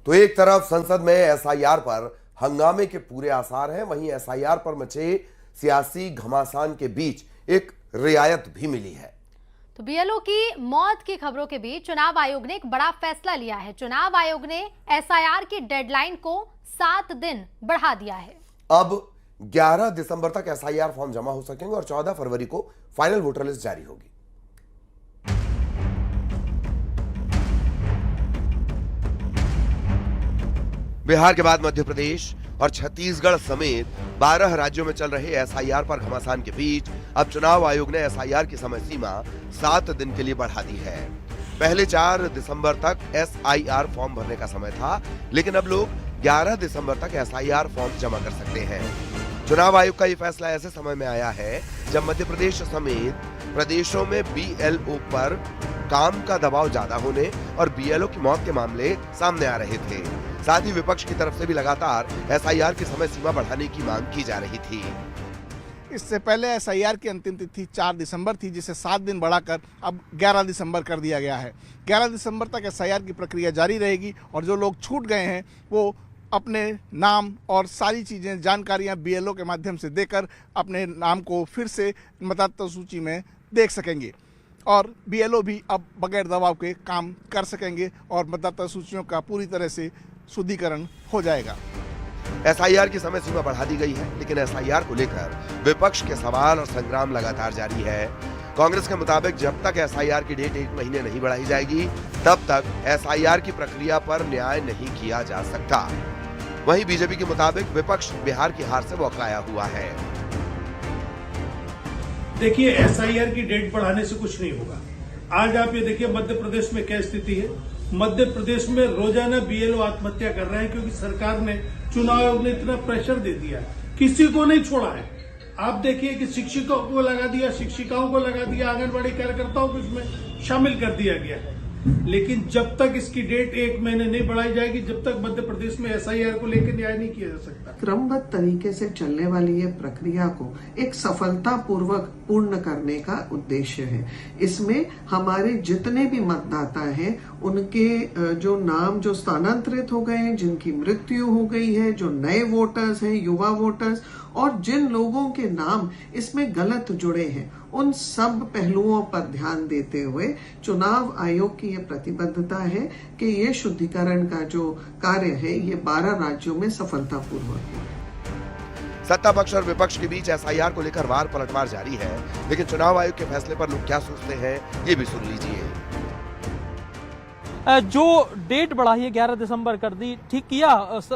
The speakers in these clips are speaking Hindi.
तो एक तरफ संसद में एसआईआर पर हंगामे के पूरे आसार हैं, वहीं एसआईआर पर मचे सियासी घमासान के बीच एक रियायत भी मिली है। तो बीएलओ की मौत की खबरों के बीच चुनाव आयोग ने एक बड़ा फैसला लिया है। चुनाव आयोग ने एसआईआर की डेडलाइन को 7 दिन बढ़ा दिया है। अब 11 दिसंबर तक एसआईआर फॉर्म जमा हो सकेंगे और 14 फरवरी को फाइनल वोटर लिस्ट जारी होगी। बिहार के बाद मध्य प्रदेश और छत्तीसगढ़ समेत 12 राज्यों में चल रहे एसआईआर पर घमासान के बीच अब चुनाव आयोग ने एसआईआर की समय सीमा 7 दिन के लिए बढ़ा दी है। पहले 4 दिसंबर तक एसआईआर फॉर्म भरने का समय था, लेकिन अब लोग 11 दिसंबर तक एसआईआर फॉर्म जमा कर सकते हैं। चुनाव आयोग का ये फैसला ऐसे समय में आया है जब मध्य प्रदेश समेत प्रदेशों में बीएलओ पर काम का दबाव ज्यादा होने और बीएलओ की मौत के मामले सामने आ रहे थे। साथ ही विपक्ष की तरफ से भी लगातार एसआईआर की समय सीमा बढ़ाने की मांग की जा रही थी। इससे पहले एसआईआर की अंतिम तिथि 4 दिसंबर थी, जिसे 7 दिन बढ़ाकर अब 11 दिसंबर कर दिया गया है। 11 दिसंबर तक एसआईआर की प्रक्रिया जारी रहेगी और जो लोग छूट गए हैं वो अपने नाम और सारी चीज़ें जानकारियां बीएलओ के माध्यम से देकर अपने नाम को फिर से मतदाता सूची में देख सकेंगे और बीएलओ भी अब बगैर दबाव के काम कर सकेंगे और मतदाता सूचियों का पूरी तरह से शुद्धिकरण हो जाएगा। एसआईआर की समय सीमा बढ़ा दी गई है, लेकिन एसआईआर को लेकर विपक्ष के सवाल और संग्राम लगातार जारी है। कांग्रेस के मुताबिक जब तक एसआईआर की डेट 1 महीने नहीं बढ़ाई जाएगी, तब तक एसआईआर की प्रक्रिया पर न्याय नहीं किया जा सकता। वहीं बीजेपी के मुताबिक विपक्ष बिहार की हार से बौखलाया हुआ है। देखिए, एसआईआर की डेट बढ़ाने से कुछ नहीं होगा। आज आप ये देखिए मध्य प्रदेश में क्या स्थिति है। मध्य प्रदेश में रोजाना बीएलओ आत्महत्या कर रहे हैं क्योंकि सरकार ने, चुनाव आयोग ने इतना प्रेशर दे दिया, किसी को नहीं छोड़ा है। आप देखिए कि शिक्षकों को लगा दिया, शिक्षिकाओं को लगा दिया, आंगनबाड़ी कार्यकर्ताओं को इसमें शामिल कर दिया गया। लेकिन जब तक इसकी डेट 1 महीने नहीं बढ़ाई जाएगी, जब तक मध्य प्रदेश में एसआईआर को लेकर न्याय नहीं किया जा सकता। क्रमबद्ध तरीके से चलने वाली ये प्रक्रिया को एक सफलता पूर्वक पूर्ण करने का उद्देश्य है। इसमें हमारे जितने भी मतदाता हैं, उनके जो नाम जो स्थानांतरित हो गए हैं, जिनकी मृत्यु हो गई है, जो नए वोटर्स हैं, युवा वोटर्स और जिन लोगों के नाम इसमें गलत जुड़े हैं, उन सब पहलुओं पर ध्यान देते हुए चुनाव आयोग की ये प्रतिबद्धता है कि ये शुद्धिकरण का जो कार्य है ये 12 राज्यों में सफलतापूर्वक हो। सत्ता पक्ष और विपक्ष के बीच एसआईआर को लेकर वार पलटवार जारी है, लेकिन चुनाव आयोग के फैसले पर लोग क्या सोचते हैं, ये भी सुन लीजिए। जो डेट बढ़ाई है 11 दिसंबर कर दी, ठीक किया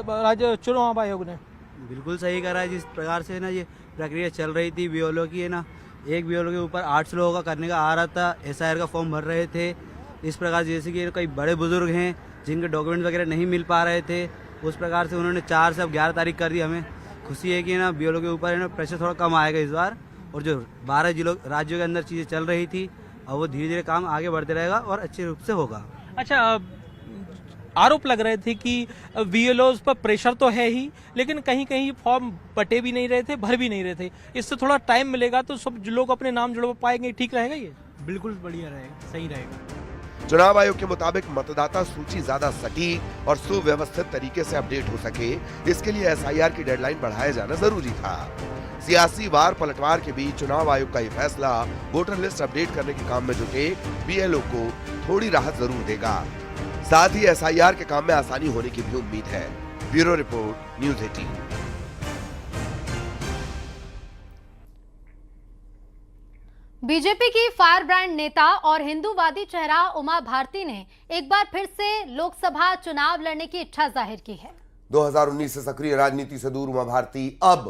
राज्य चुनाव आयोग ने? बिल्कुल सही करा है। जिस प्रकार से ना ये प्रक्रिया चल रही थी बीएलओ की, है ना, एक बीएलओ के ऊपर 800 लोगों का करने का आ रहा था, एसआईआर का फॉर्म भर रहे थे। इस प्रकार जैसे कि कई बड़े बुजुर्ग हैं जिनके डॉक्यूमेंट वगैरह नहीं मिल पा रहे थे, उस प्रकार से उन्होंने 4 से अब 11 तारीख कर दी। हमें खुशी है कि ना बीएलओ के ऊपर है ना प्रेशर थोड़ा कम आएगा इस बार, और जो 12 जिलों राज्यों के अंदर चीज़ें चल रही थी अब वो धीरे धीरे काम आगे बढ़ते रहेगा और अच्छे रूप से होगा। अच्छा, आरोप लग रहे थे कि बीएलओ पर प्रेशर तो है ही, लेकिन कहीं कहीं फॉर्म बटे भी नहीं रहे थे, भर भी नहीं रहे थे। इससे थोड़ा टाइम मिलेगा तो सब लोग अपने नाम जुड़वा पाएंगे, ठीक रहेगा ये? बिल्कुल बढ़िया रहेगा, सही रहेगा। चुनाव आयोग के मुताबिक मतदाता सूची ज्यादा सटीक और सुव्यवस्थित तरीके से अपडेट हो सके, इसके लिए एसआईआर की डेडलाइन बढ़ाया जाना जरूरी था। सियासी वार पलटवार के बीच चुनाव आयोग का ये फैसला वोटर लिस्ट अपडेट करने के काम में जुटे बीएलओ को थोड़ी राहत जरूर देगा। साथ ही एसआईआर के काम में आसानी होने की भी उम्मीद है। Bureau report, news 18। बीजेपी की फायर ब्रांड नेता और हिंदूवादी चेहरा उमा भारती ने एक बार फिर से लोकसभा चुनाव लड़ने की इच्छा जाहिर की है। 2019 से सक्रिय राजनीति से दूर उमा भारती अब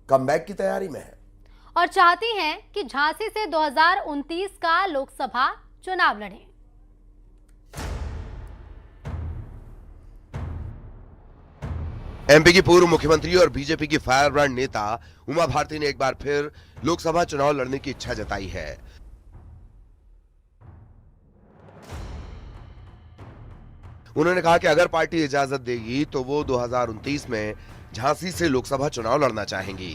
कमबैक की तैयारी में है और चाहती हैं कि झांसी से 2029 का लोकसभा चुनाव लड़ें। एमपी की पूर्व मुख्यमंत्री और बीजेपी की फायर ब्रांड नेता उमा भारती ने एक बार फिर लोकसभा चुनाव लड़ने की इच्छा जताई है। उन्होंने कहा कि अगर पार्टी इजाजत देगी तो वो 2029 में झांसी से लोकसभा चुनाव लड़ना चाहेंगी।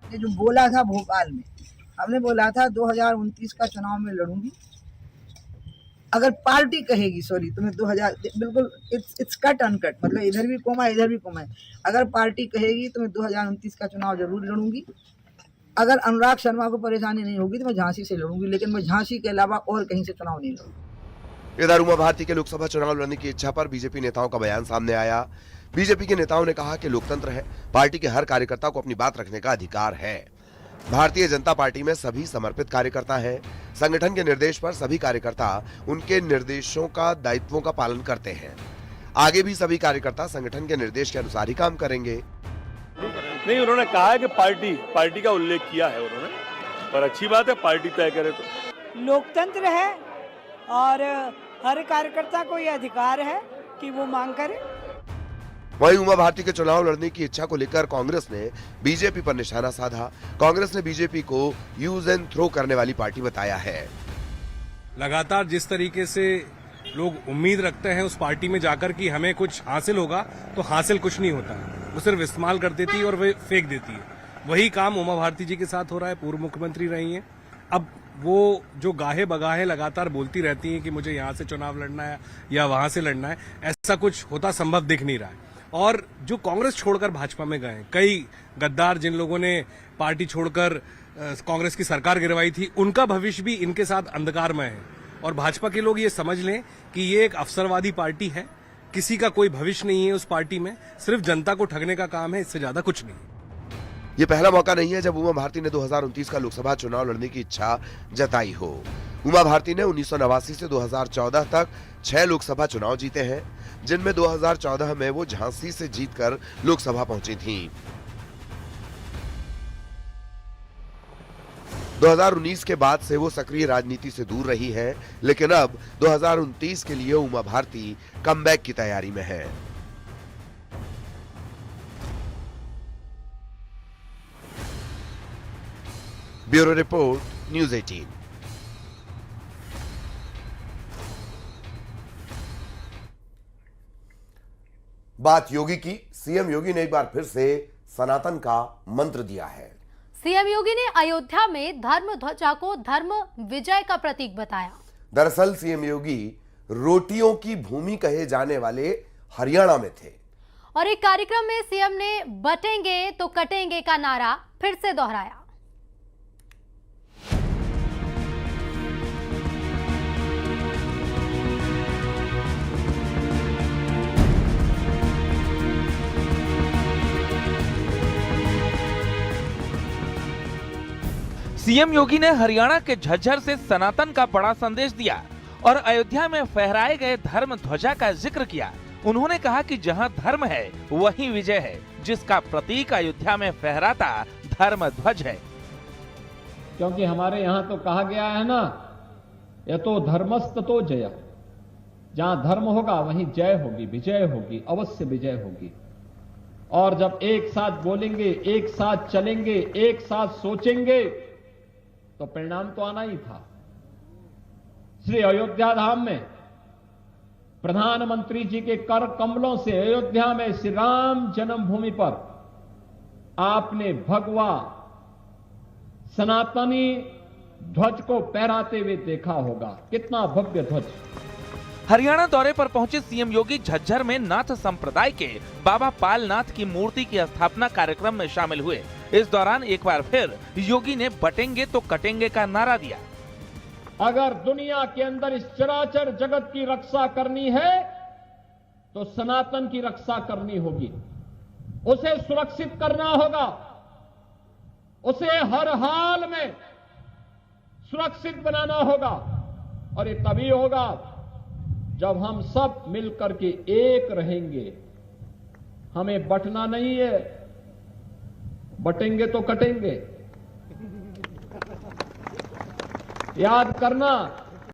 ये जो बोला था भोपाल में, हमने बोला था 2029 का चुनाव में लड़ूंगी अगर पार्टी कहेगी, सॉरी तुम्हें 2000 बिल्कुल इट्स कट अनकट, मतलब इधर भी कोमा इधर भी कोमा है। अगर पार्टी कहेगी तो मैं 2029 का चुनाव जरूर लड़ूंगी। अगर अनुराग शर्मा को परेशानी नहीं होगी तो मैं झांसी से लड़ूंगी, लेकिन मैं झांसी के अलावा और कहीं से चुनाव नहीं लड़ूंगी। इधर उमा भारती के लोकसभा चुनाव लड़ने की इच्छा पर बीजेपी नेताओं का बयान सामने आया। बीजेपी के नेताओं ने कहा कि लोकतंत्र है, पार्टी के हर कार्यकर्ता को अपनी बात रखने का अधिकार है। भारतीय जनता पार्टी में सभी समर्पित कार्यकर्ता हैं। संगठन के निर्देश पर सभी कार्यकर्ता उनके निर्देशों का दायित्वों का पालन करते हैं। आगे भी सभी कार्यकर्ता संगठन के निर्देश के अनुसार ही काम करेंगे। नहीं, उन्होंने कहा है कि पार्टी का उल्लेख किया है उन्होंने, पर अच्छी बात है, पार्टी तय करे तो। लोकतंत्र है और हर कार्यकर्ता को यह अधिकार है कि वो मांग करे। वहीं उमा भारती के चुनाव लड़ने की इच्छा को लेकर कांग्रेस ने बीजेपी पर निशाना साधा। कांग्रेस ने बीजेपी को यूज एंड थ्रो करने वाली पार्टी बताया है। लगातार जिस तरीके से लोग उम्मीद रखते हैं उस पार्टी में जाकर कि हमें कुछ हासिल होगा, तो हासिल कुछ नहीं होता है। वो सिर्फ इस्तेमाल कर देती है और वे फेंक देती है। वही काम उमा भारती जी के साथ हो रहा है। पूर्व मुख्यमंत्री रही हैं, अब वो जो गाहे बगाहे लगातार बोलती रहती हैं कि मुझे यहाँ से चुनाव लड़ना है या वहां से लड़ना है, ऐसा कुछ होता संभव दिख नहीं रहा है। और जो कांग्रेस छोड़कर भाजपा में गए, कई गद्दार जिन लोगों ने पार्टी छोड़कर कांग्रेस की सरकार गिरवाई थी, उनका भविष्य भी इनके साथ अंधकारमय है। और भाजपा के लोग ये समझ लें कि ये एक अवसरवादी पार्टी है, किसी का कोई भविष्य नहीं है उस पार्टी में, सिर्फ जनता को ठगने का काम है, इससे ज्यादा कुछ नहीं। ये पहला मौका नहीं है जब उमा भारती ने 2029 का लोकसभा चुनाव लड़ने की इच्छा जताई हो। उमा भारती ने 1989 से 2014 तक 6 लोकसभा चुनाव जीते हैं, जिनमें 2014 में वो झांसी से जीतकर लोकसभा पहुंची थीं। 2019 के बाद से वो सक्रिय राजनीति से दूर रही हैं, लेकिन अब 2029 के लिए उमा भारती कमबैक की तैयारी में है। Bureau report, news 18। बात योगी की। सीएम योगी ने एक बार फिर से सनातन का मंत्र दिया है। सीएम योगी ने अयोध्या में धर्म ध्वजा को धर्म विजय का प्रतीक बताया। दरअसल सीएम योगी रोटियों की भूमि कहे जाने वाले हरियाणा में थे और एक कार्यक्रम में सीएम ने बटेंगे तो कटेंगे का नारा फिर से दोहराया। सीएम योगी ने हरियाणा के झज्जर से सनातन का बड़ा संदेश दिया और अयोध्या में फहराए गए धर्म ध्वजा का जिक्र किया। उन्होंने कहा कि जहां धर्म है वहीं विजय है, जिसका प्रतीक अयोध्या में फहराता धर्म ध्वज है। क्योंकि हमारे यहाँ तो कहा गया है ना, ये तो धर्मस्त तो जय, जहां धर्म होगा वहीं जय होगी, विजय होगी, अवश्य विजय होगी। और जब एक साथ बोलेंगे, एक साथ चलेंगे, एक साथ सोचेंगे, तो परिणाम तो आना ही था। श्री अयोध्या धाम में प्रधानमंत्री जी के कर कमलों से अयोध्या में श्री राम जन्मभूमि पर आपने भगवा सनातनी ध्वज को फहराते हुए देखा होगा। कितना भव्य ध्वज। हरियाणा दौरे पर पहुंचे सीएम योगी झज्जर में नाथ संप्रदाय के बाबा पालनाथ की मूर्ति की स्थापना कार्यक्रम में शामिल हुए। इस दौरान एक बार फिर योगी ने बटेंगे तो कटेंगे का नारा दिया। अगर दुनिया के अंदर इस चराचर जगत की रक्षा करनी है तो सनातन की रक्षा करनी होगी, उसे सुरक्षित करना होगा, उसे हर हाल में सुरक्षित बनाना होगा। और ये तभी होगा जब हम सब मिलकर के एक रहेंगे। हमें बटना नहीं है, बटेंगे तो कटेंगे। याद करना,